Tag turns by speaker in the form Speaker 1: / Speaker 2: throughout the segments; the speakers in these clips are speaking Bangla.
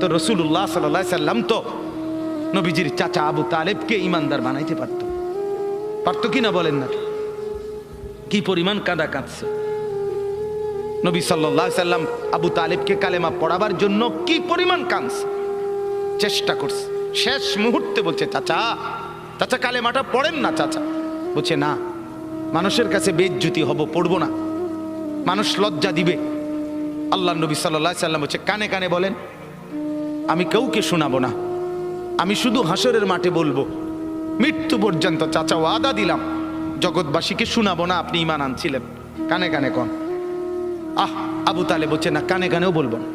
Speaker 1: তো রাসূলুল্লাহ সাল্লাল্লাহু আলাইহি সাল্লাম তো নবীজির চাচা আবু তালেবকে ইমানদার বানাইতে পারতো কি না বলেন না? কি পরিমাণ কাঁদা কাঁদছে নবী সাল্লাল্লাহু আলাইহি সাল্লাম আবু তালেবকে কালেমা পড়াবার জন্য কি পরিমাণ কাঁদছে, চেষ্টা করছে। শেষ মুহূর্তে বলছে, চাচা কালেমাটা পড়েন না। চাচা বলছে, না, মানুষের কাছে বেইজ্জতি হব, পড়বো না, মানুষ লজ্জা দিবে। আল্লাহ নবী সাল্লাল্লাহু আলাইহি সাল্লাম বলছে, কানে কানে বলেন, আমি কাউকে শোনাবো না, আমি শুধু হাসরের মাঠে বলবো, মৃত্যু পর্যন্ত চাচা ওয়াদা দিলাম জগৎবাসীকে শোনাবো না আপনি ঈমান আনছিলেন, কানে কানে কন। আবু তালেব বলছে, না, কানে কানেও বলবো না।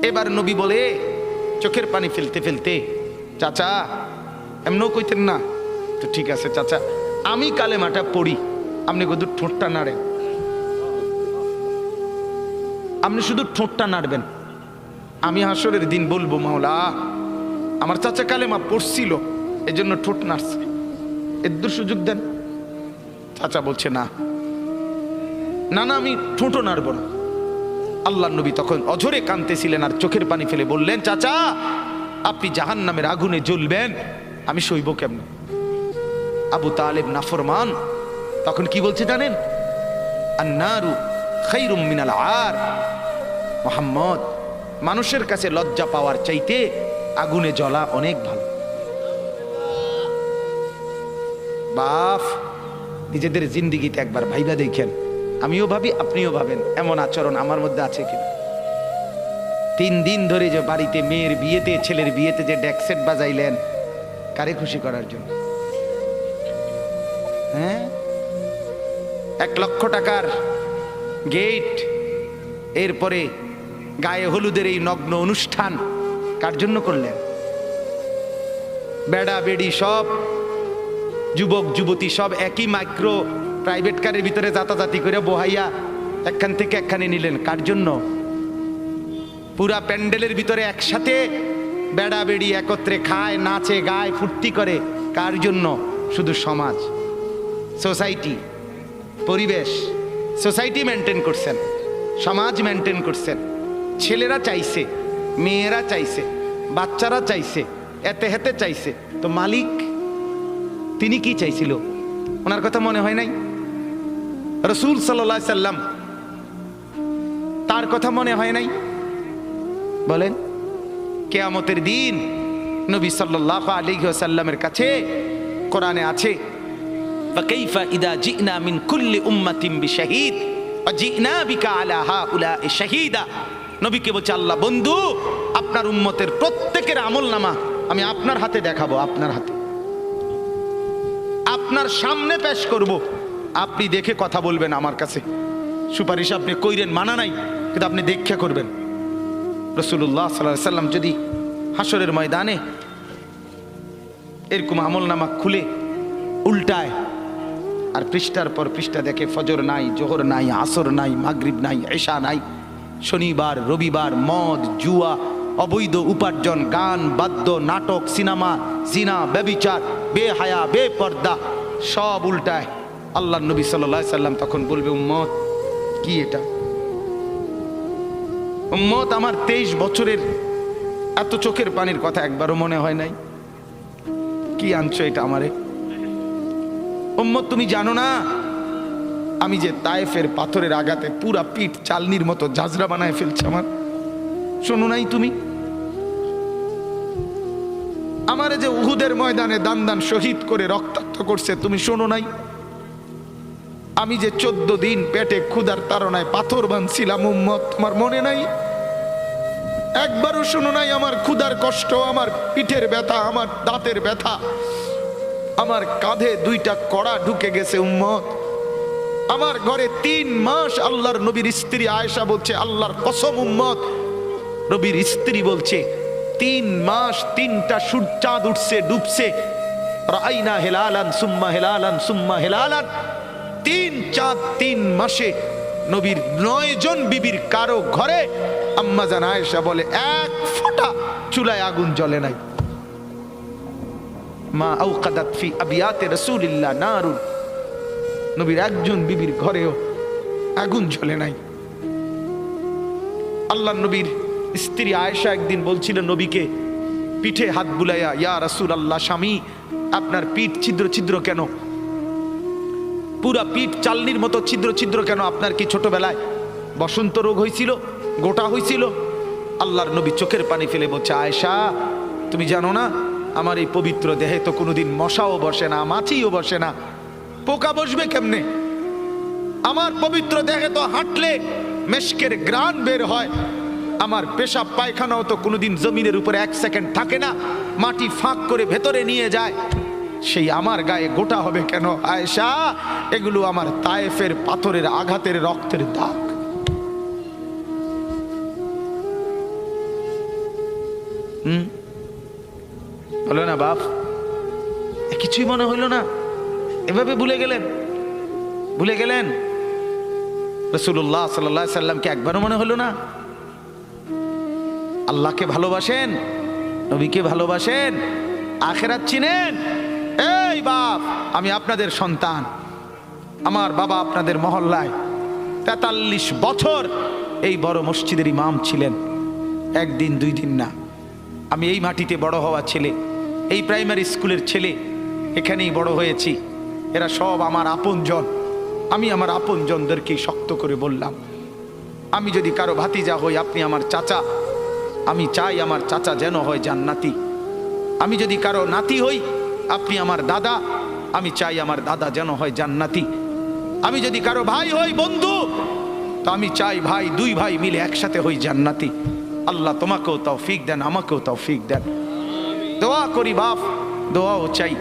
Speaker 1: এবার নবী বলে চোখের পানি ফেলতে ফেলতে, চাচা এমনও কইতেন না তো, ঠিক আছে চাচা, আমি কালেমাটা পড়ি, আপনি শুধু ঠোঁটটা নাড়েন, আপনি শুধু ঠোঁটটা নাড়বেন, আমি হাসরের দিন বলবো, মাওলা আমার চাচা কালেমা পড়ছিল এজন্য ঠোঁট নাড়ছে, এর সুযোগ দেন। চাচা বলছে, না, আমি ঠোঁটও নাড়ব না। আল্লাহ নবী তখন অঝরে কাঁদতেছিলেন আর চোখের পানি ফেলে বললেন, চাচা আপনি জাহান্নামের আগুনে জ্বলবেন, আমি সইব কেমনে? আবু তালেব নাফরমান তখন কি বলছে জানেন? আন্নারু খায়রুম মিনাল আর। মুহাম্মদ, মানুষের কাছে লজ্জা পাওয়ার চাইতে আগুনে জ্বলা অনেক ভালো। বাপ, নিজেদের জিন্দিগিতে একবার ভাইবা দেখেন, আমিও ভাবি আপনিও ভাবেন, এমন আচরণ আমার মধ্যে আছে কিনা। 3 দিন ধরে যে বাড়িতে মেয়ের বিয়েতে, ছেলের বিয়েতে যে ডেক সেট বাজাইলেন, কারে খুশি করার জন্য? হ্যাঁ, 1 লক্ষ টাকার গেট, এরপরে গায়ে হলুদের এই নগ্ন অনুষ্ঠান কার জন্য করলেন? বেড়া বেড়ি সব, যুবক যুবতী সব একই মাইক্রো প্রাইভেট কারের ভিতরে যাতাযাতি করে বহাইয়া একখান থেকে একখানে নিলেন, কার জন্য? পুরা প্যান্ডেলের ভিতরে একসাথে বেড়া বেড়ি একত্রে খায়, নাচে, গায়, ফুর্তি করে, কার জন্য? শুধু সমাজ, সোসাইটি, পরিবেশ, সোসাইটি মেনটেন করছেন, সমাজ মেনটেন করছেন। ছেলেরা চাইছে, মেয়েরা চাইছে, বাচ্চারা চাইছে, এতে হেতে চাইছে, তো মালিক তিনি কি চাইছিল? ওনার কথা মনে হয় নাই? রাসূল সাল্লাল্লাহু আলাইহি সাল্লাম, তার কথা মনে হয় নাই? বলেন, কিয়ামতের দিন নবী সাল্লাল্লাহু আলাইহি ওয়াসাল্লামের কাছে কোরআনে আছে, ফাকাইফা ইদা জিনা মিন কুল্লি উম্মাতিন বিশাহিদ ওয়া জিনা বিকা আলা হাউলা'i শাহীদা। নবীকে বলছে আল্লাহ, বন্ধু আপনার উম্মতের প্রত্যেকের আমলনামা আমি আপনার হাতে দেখাবো, আপনার হাতে, আপনার সামনে পেশ করব, আপনি দেখে কথা বলবেন আমার কাছে, সুপারিশ আপনি কইরেন, মানা নাই, কিন্তু আপনি দেখে করবেন। রাসূলুল্লাহ সাল্লাল্লাহু আলাইহি সাল্লাম যদি হাসরের ময়দানে এরকম আমলনামা খুলে উল্টায় আর পৃষ্ঠার পর পৃষ্ঠা দেখে, ফজর নাই, জোহর নাই, আসর নাই, মাগরিব নাই, ঈশা নাই, শনিবার রবিবার, মদ জুয়া, অবৈধ উপার্জন, গান বাদ্য, নাটক, সিনেমা, জিনা, ব্যভিচার, বেহায়া, বেপর্দা, সব উল্টায়। আল্লাহ নবী সাল্লাল্লাহু আলাইহি সাল্লাম তখন বলবে, উম্মত কি এটা? উম্মত, আমার 23 বছরের এত চোখের পানির কথা একবারও মনে হয় নাই? কি আনছো এটা আমারে? উম্মত, তুমি জানো না আমি যে তায়েফের পাথরের আঘাতে পুরা পিঠ চালনির মতো ঝাঁঝরা বানায় ফেলছে আমার? শোনো নাই তুমি? আমারে যে উহুদের ময়দানে দান দান শহীদ করে রক্তাক্ত করছে, তুমি শোনো নাই? আমি যে 14 দিন পেটে ক্ষুধার তাড়নায় পাথর বাঁধছিলাম, উম্মত তোমার মনে নাই? একবারও শোনো নাই আমার ক্ষুধার কষ্ট, আমার পিঠের ব্যথা, আমার দাঁতের ব্যথা, আমার কাঁধে 2টা কড়া ঢুকে গেছে? উম্মত, আমার ঘরে 3 মাস আল্লাহর নবীর স্ত্রী আয়েশা বলছে, আল্লাহর কসম উম্মত, নবীর স্ত্রী বলছে 3 মাস 3টা সূর্যাঁদ উঠছে, ডুবছে, রাআইনা হিলালান সুম্মা হিলালান সুম্মা হিলালান, 3 চাঁদ 3 মাসে নবীর 9 জন বিবির কারো ঘরে আম্মা জান আয়েশা বলে 1 ফোঁটা চুলায় আগুন জ্বলে নাই। মা আওকাদাত ফি আবিয়াতে রাসূলিল্লাহ নারুন, নবীর একজন বিবির ঘরেও আগুন জ্বলে নাই। আল্লাহ নবীর স্ত্রী আয়েশা একদিন বলছিলেন নবীকে, পিঠে হাত বুলাইয়া, ইয়া রাসূলুল্লাহ, স্বামী আপনার পিঠ ছিদ্র ছিদ্র কেন, পুরা পিঠ চালনির মতো ছিদ্র ছিদ্র কেন? আপনার কি ছোটবেলায় বসন্ত রোগ হয়েছিল, গোটা হয়েছিল? আল্লাহর নবী চোখের পানি ফেলে বলছে, আয়েশা তুমি জানো না আমার এই পবিত্র দেহে তো কোনোদিন মশাও বসে না, মাছিও বসে না, পোকা বসবে কেমনে? আমার পবিত্র দেহে তো হাঁটলে মেশকের গ্রান বের হয়, আমার পেশাব পায়খানাও তো কোনোদিন জমিনের উপরে 1 সেকেন্ড থাকে না, মাটি ফাঁক করে ভেতরে নিয়ে যায়, সেই আমার গায়ে গোটা হবে কেন? আয়েশা এগুলো আমার তায়েফের পাথরের আঘাতের রক্তের দাগ। বলো না বাপ, কিছুই মনে হইল না? এভাবে ভুলে গেলেন, ভুলে গেলেন? রাসূলুল্লাহ সাল্লাল্লাহু আলাইহি সাল্লামকে একবারও মনে হলো না? আল্লাহকে ভালোবাসেন, নবীকে ভালোবাসেন, আখিরাত চিনেন? এই বাপ, আমি আপনাদের সন্তান, আমার বাবা আপনাদের মহল্লায় 43 বছর এই বড় মসজিদের ইমাম ছিলেন, একদিন 2 দিন না। আমি এই মাটিতে বড় হওয়া ছেলে, এই প্রাইমারি স্কুলের ছেলে, এখানেই বড় হয়েছি। এরা সব আমার আপনজন। আমি আমার আপনজনদেরকে শক্ত করে বললাম, আমি যদি কারো ভাতিজা হই আপনি আমার চাচা, আমি চাই আমার চাচা যেন হয় জান্নাতি। আমি যদি কারো নাতি হই আপনি আমার দাদা, আমি চাই আমার দাদা যেন হয় জান্নাতি। আমি যদি কারো ভাই হই, বন্ধু, তো আমি চাই ভাই 2 ভাই মিলে একসাথে হই জান্নাতি। আল্লাহ তোমাকেও তৌফিক দেন, আমাকেও তৌফিক দেন। দোয়া করি বাপ, দোয়াও চাই।